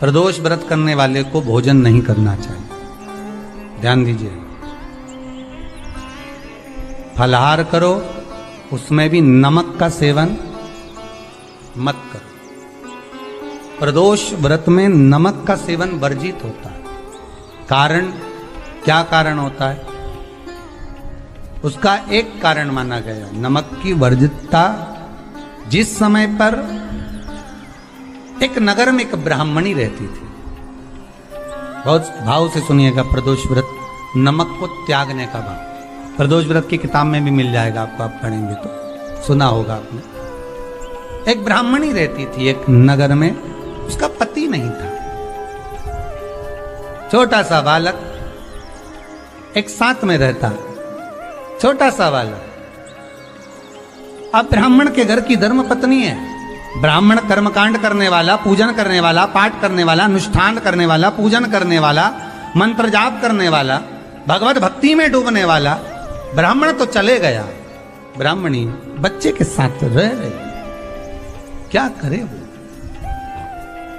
प्रदोष व्रत करने वाले को भोजन नहीं करना चाहिए। ध्यान दीजिए, फलाहार करो, उसमें भी नमक का सेवन मत करो। प्रदोष व्रत में नमक का सेवन वर्जित होता है। कारण, क्या कारण होता है? उसका एक कारण माना गया, नमक की वर्जितता। जिस समय पर एक नगर में एक ब्राह्मणी रहती थी, बहुत भाव से सुनिएगा, प्रदोष व्रत नमक को त्यागने का भाव। प्रदोष व्रत की किताब में भी मिल जाएगा आपको, आप पढ़ेंगे तो सुना होगा आपने। एक ब्राह्मणी रहती थी एक नगर में, उसका पति नहीं था। छोटा सा बालक एक साथ में रहता, छोटा सा बालक। अब ब्राह्मण के घर की धर्म पत्नी है। ब्राह्मण कर्मकांड करने वाला, पूजन करने वाला, पाठ करने वाला, अनुष्ठान करने वाला, पूजन करने वाला, मंत्र जाप करने वाला, भगवत भक्ति में डूबने वाला। ब्राह्मण तो चले गया, ब्राह्मणी बच्चे के साथ रह रही। क्या करे वो?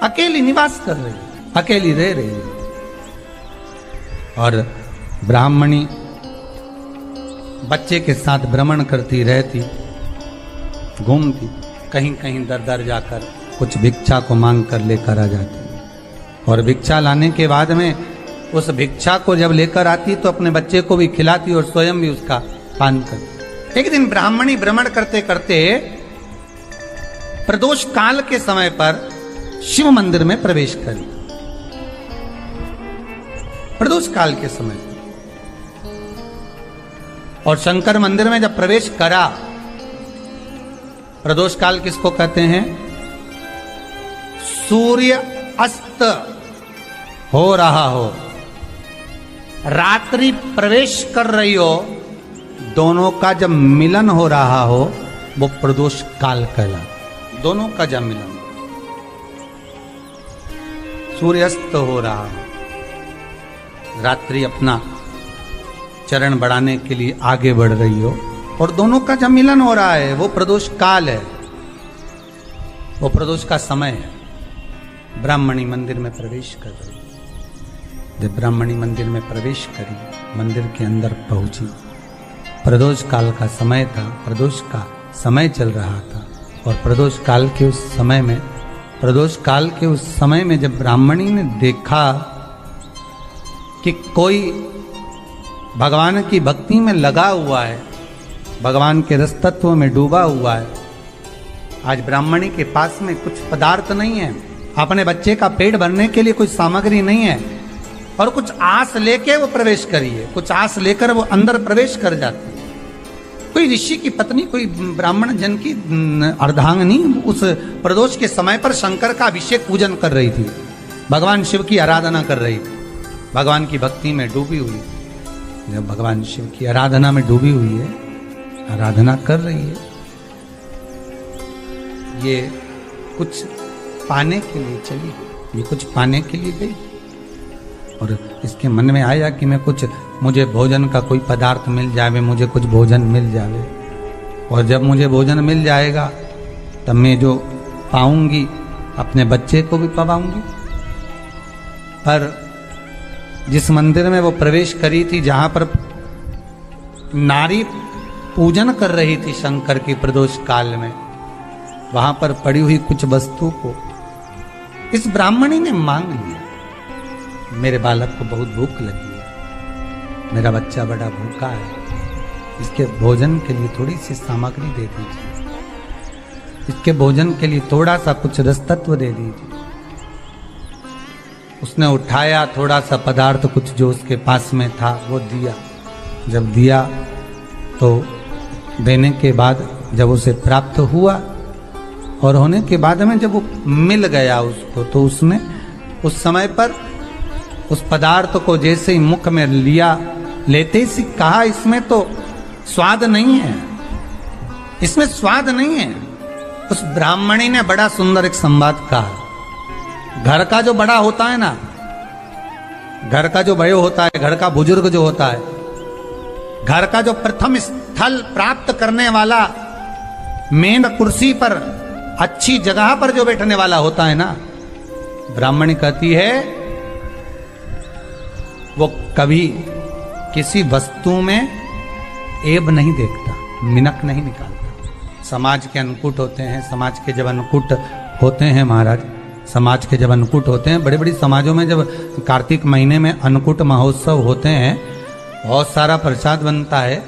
अकेली निवास कर रही, अकेली रह रही। और ब्राह्मणी बच्चे के साथ भ्रमण करती रहती, घूमती, कहीं कहीं दर दर जाकर कुछ भिक्षा को मांग कर लेकर आ जाती। और भिक्षा लाने के बाद में उस भिक्षा को जब लेकर आती तो अपने बच्चे को भी खिलाती और स्वयं भी उसका पान करती। एक दिन ब्राह्मणी भ्रमण करते करते प्रदोष काल के समय पर शिव मंदिर में प्रवेश करी। प्रदोष काल के समय और शंकर मंदिर में जब प्रवेश करा, प्रदोष काल किसको कहते हैं? सूर्य अस्त हो रहा हो, रात्रि प्रवेश कर रही हो, दोनों का जब मिलन हो रहा हो वो प्रदोष काल कहला। दोनों का जब मिलन, सूर्यास्त हो रहा हो, रात्रि अपना चरण बढ़ाने के लिए आगे बढ़ रही हो और दोनों का जब मिलन हो रहा है, वो प्रदोष काल है, वो प्रदोष का समय है। ब्राह्मणी मंदिर में प्रवेश कर रही। जब ब्राह्मणी मंदिर में प्रवेश करी, मंदिर के अंदर पहुंची, प्रदोष काल का समय था, प्रदोष का समय चल रहा था। और प्रदोष काल के उस समय में, प्रदोष काल के उस समय में जब ब्राह्मणी ने देखा कि कोई भगवान की भक्ति में लगा हुआ है, भगवान के रस तत्व में डूबा हुआ है। आज ब्राह्मणी के पास में कुछ पदार्थ नहीं है, अपने बच्चे का पेट भरने के लिए कोई सामग्री नहीं है, और कुछ आस लेके वो प्रवेश करिए, कुछ आस लेकर वो अंदर प्रवेश कर जाती है। कोई ऋषि की पत्नी, कोई ब्राह्मण जन की अर्धांगिनी उस प्रदोष के समय पर शंकर का अभिषेक पूजन कर रही थी, भगवान शिव की आराधना कर रही थी, भगवान की भक्ति में डूबी हुई। जब भगवान शिव की आराधना में डूबी हुई है, आराधना कर रही है, ये कुछ पाने के लिए चली, ये कुछ पाने के लिए गई और इसके मन में आया कि मैं कुछ, मुझे भोजन का कोई पदार्थ मिल जावे, मुझे कुछ भोजन मिल जावे, और जब मुझे भोजन मिल जाएगा तब मैं जो पाऊंगी अपने बच्चे को भी पाऊंगी। पर जिस मंदिर में वो प्रवेश करी थी, जहां पर नारी पूजन कर रही थी शंकर की प्रदोष काल में, वहां पर पड़ी हुई कुछ वस्तु को इस ब्राह्मणी ने मांग लिया। मेरे बालक को बहुत भूख लगी है, मेरा बच्चा बड़ा भूखा है, इसके भोजन के लिए थोड़ी सी सामग्री दे दीजिए, इसके भोजन के लिए थोड़ा सा कुछ रस तत्व दे दीजिए। उसने उठाया थोड़ा सा पदार्थ, कुछ जो उसके पास में था वो दिया। जब दिया तो देने के बाद जब उसे प्राप्त हुआ और होने के बाद में जब वो मिल गया उसको, तो उसने उस समय पर उस पदार्थ को जैसे ही मुख में लिया, लेते ही कहा इसमें तो स्वाद नहीं है, इसमें स्वाद नहीं है। उस ब्राह्मणी ने बड़ा सुंदर एक संवाद कहा। घर का जो बड़ा होता है ना, घर का जो बड़े होता है, घर का बुजुर्ग जो होता है, घर का जो प्रथम स्थल प्राप्त करने वाला, मेन कुर्सी पर अच्छी जगह पर जो बैठने वाला होता है ना, ब्राह्मणी कहती है वो कभी किसी वस्तु में ऐब नहीं देखता, मिनक नहीं निकालता। समाज के अन्नकूट होते हैं, समाज के जब अन्नकूट होते हैं महाराज, समाज के जब अन्नकूट होते हैं, बड़े बड़ी समाजों में जब कार्तिक महीने में अन्नकूट महोत्सव होते हैं, बहुत सारा प्रसाद बनता है।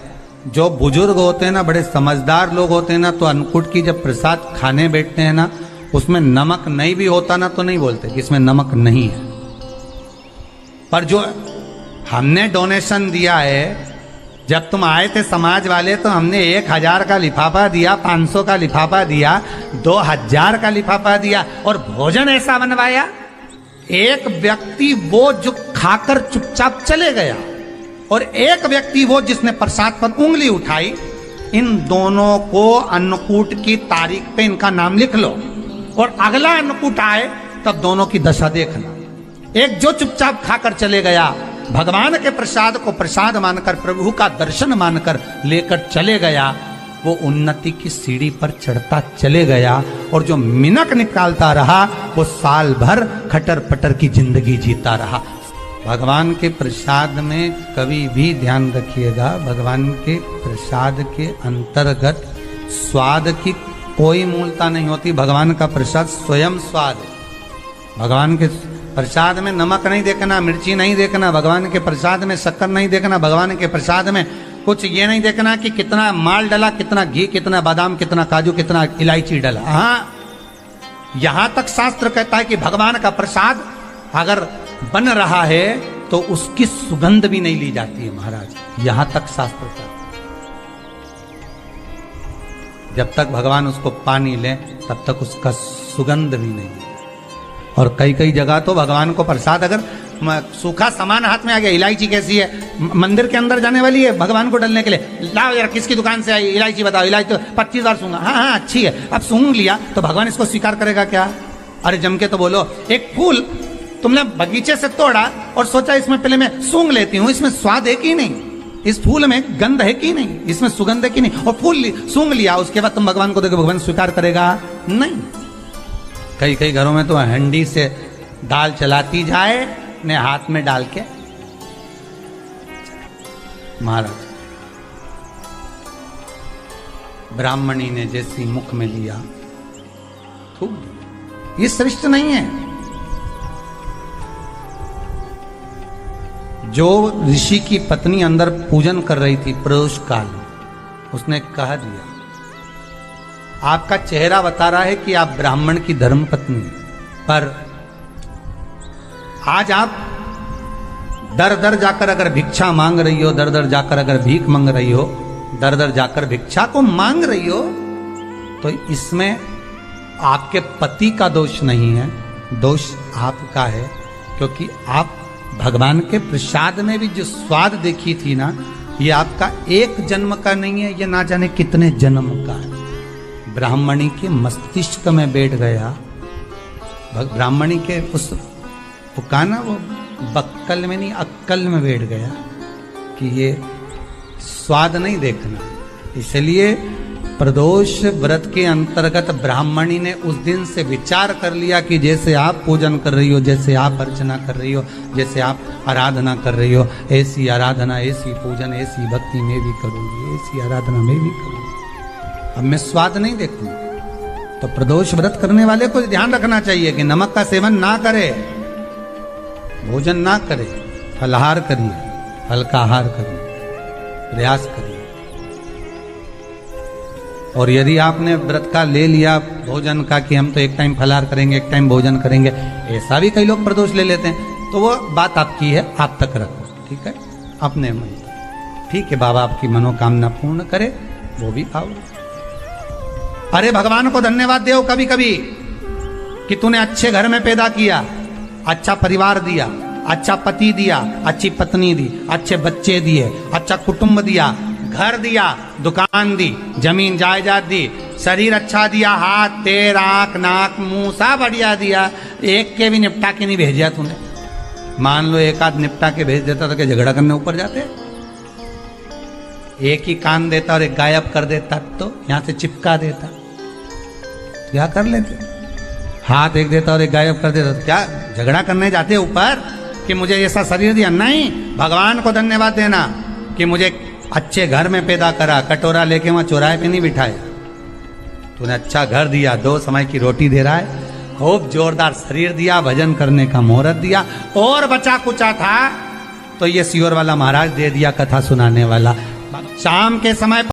जो बुजुर्ग होते हैं ना, बड़े समझदार लोग होते हैं ना, तो अन्नकूट की जब प्रसाद खाने बैठते हैं ना, उसमें नमक नहीं भी होता ना तो नहीं बोलते कि इसमें नमक नहीं है। पर जो हमने डोनेशन दिया है, जब तुम आए थे समाज वाले तो हमने 1000 का लिफाफा दिया, 500 का लिफाफा दिया, 2000 का लिफाफा दिया और भोजन ऐसा बनवाया। एक व्यक्ति वो जो खाकर चुपचाप चले गया और एक व्यक्ति वो जिसने प्रसाद पर उंगली उठाई। इन दोनों को अन्नकूट की तारीख पे इनका नाम लिख लो और अगला अन्नकूट आए तब दोनों की दशा देखना। एक जो चुपचाप खाकर चले गया, भगवान के प्रसाद को प्रसाद मानकर, प्रभु का दर्शन मानकर लेकर चले गया, वो उन्नति की सीढ़ी पर चढ़ता चले गया। और जो मिनक निकालता रहा वो साल भर खटर पटर की जिंदगी जीता रहा। भगवान के प्रसाद में कभी भी ध्यान रखिएगा, भगवान के प्रसाद के अंतर्गत स्वाद की कोई मूलता नहीं होती। भगवान का प्रसाद स्वयं स्वाद है। भगवान के प्रसाद में नमक नहीं देखना, मिर्ची नहीं देखना, भगवान के प्रसाद में शक्कर नहीं देखना, भगवान के प्रसाद में कुछ ये नहीं देखना कि कितना माल डला, कितना घी, कितना बादाम, कितना काजू, कितना इलायची डला। हाँ, यहां तक शास्त्र कहता है कि भगवान का प्रसाद अगर बन रहा है तो उसकी सुगंध भी नहीं ली जाती है महाराज। यहां तक शास्त्र कहता है। जब तक भगवान उसको पानी ले तब तक उसका सुगंध भी नहीं। और कई कई जगह तो भगवान को प्रसाद अगर सूखा सामान हाथ में आ गया, इलायची कैसी है, मंदिर के अंदर जाने वाली है भगवान को डलने के लिए, लाओ यार किसकी दुकान से आई इलायची बताओ, इलायची तो 25 बार सूंघा, हाँ हाँ अच्छी है, अब सूंघ लिया तो भगवान इसको स्वीकार करेगा क्या? अरे जम के तो बोलो। एक फूल तुमने बगीचे से तोड़ा और सोचा इसमें पहले मैं सूंघ लेती हूँ, इसमें स्वाद है कि नहीं, इस फूल में गंध है कि नहीं, इसमें सुगंध है कि नहीं, और फूल सूंघ लिया, उसके बाद तुम भगवान को देखो, भगवान स्वीकार करेगा नहीं। कई कई घरों में तो हंडी से दाल चलाती जाए ने हाथ में डाल के। महाराज ब्राह्मणी ने जैसी मुख में लिया थूक दिया। ये श्रेष्ठ नहीं है। जो ऋषि की पत्नी अंदर पूजन कर रही थी प्रदोष काल, उसने कह दिया, आपका चेहरा बता रहा है कि आप ब्राह्मण की धर्म पत्नी, पर आज आप दर दर जाकर अगर भिक्षा मांग रही हो, दर दर जाकर अगर भीख मांग रही हो, दर दर जाकर भिक्षा को मांग रही हो, तो इसमें आपके पति का दोष नहीं है, दोष आपका है। क्योंकि आप भगवान के प्रसाद में भी जो स्वाद देखी थी ना, ये आपका एक जन्म का नहीं है, ये ना जाने कितने जन्म का है। ब्राह्मणी के मस्तिष्क में बैठ गया, ब्राह्मणी के उस का ना वो बक्कल में नहीं अक्कल में बैठ गया कि ये स्वाद नहीं देखना। इसलिए प्रदोष व्रत के अंतर्गत ब्राह्मणी ने उस दिन से विचार कर लिया कि जैसे आप पूजन कर रही हो, जैसे आप अर्चना कर रही हो, जैसे आप आराधना कर रही हो, ऐसी आराधना, ऐसी पूजन, ऐसी भक्ति मैं भी करूंगी, ऐसी आराधना मैं भी करूंगी। अब मैं स्वाद नहीं देखूंगा। तो प्रदोष व्रत करने वाले को ध्यान रखना चाहिए कि नमक का सेवन ना करे, भोजन ना करे, फलाहार करिए, हल्का आहार करिए, प्रयास करिए। और यदि आपने व्रत का ले लिया भोजन का कि हम तो एक टाइम फलाहार करेंगे, एक टाइम भोजन करेंगे, ऐसा भी कई लोग प्रदोष ले लेते हैं, तो वो बात आपकी है, आप तक रखो, ठीक है, अपने मन। ठीक है, बाबा आपकी मनोकामना पूर्ण करे, वो भी पाओ। अरे भगवान को धन्यवाद दो कभी कभी कि तूने अच्छे घर में पैदा किया, अच्छा परिवार दिया, अच्छा पति दिया, अच्छी पत्नी दी, अच्छे बच्चे दिए, अच्छा कुटुंब दिया, घर दिया, दुकान दी, जमीन जायदाद दी, शरीर अच्छा दिया, हाथ पैर आंख नाक मुंह सब बढ़िया दिया, एक के भी निपटा के नहीं भेजा तूने। मान लो एक आध निपटा के भेज देता तो क्या झगड़ा करने ऊपर जाते? एक ही कान देता और एक गायब कर देता तो यहां से चिपका देता, क्या कर लेते? हाथ एक देता और एक गायब कर देता। क्या झगड़ा करने जाते ऊपर कि मुझे ऐसा शरीर दिया? नहीं, भगवान को धन्यवाद देना कि मुझे अच्छे घर में पैदा करा, कटोरा लेके वहां चौराहे पे नहीं बिठाया। तूने अच्छा घर दिया, 2 समय की रोटी दे रहा है, खूब जोरदार शरीर दिया, भजन करने का मुहूर्त दिया, और बचा कुचा था तो ये सियोर वाला महाराज दे दिया, कथा सुनाने वाला। शाम के समय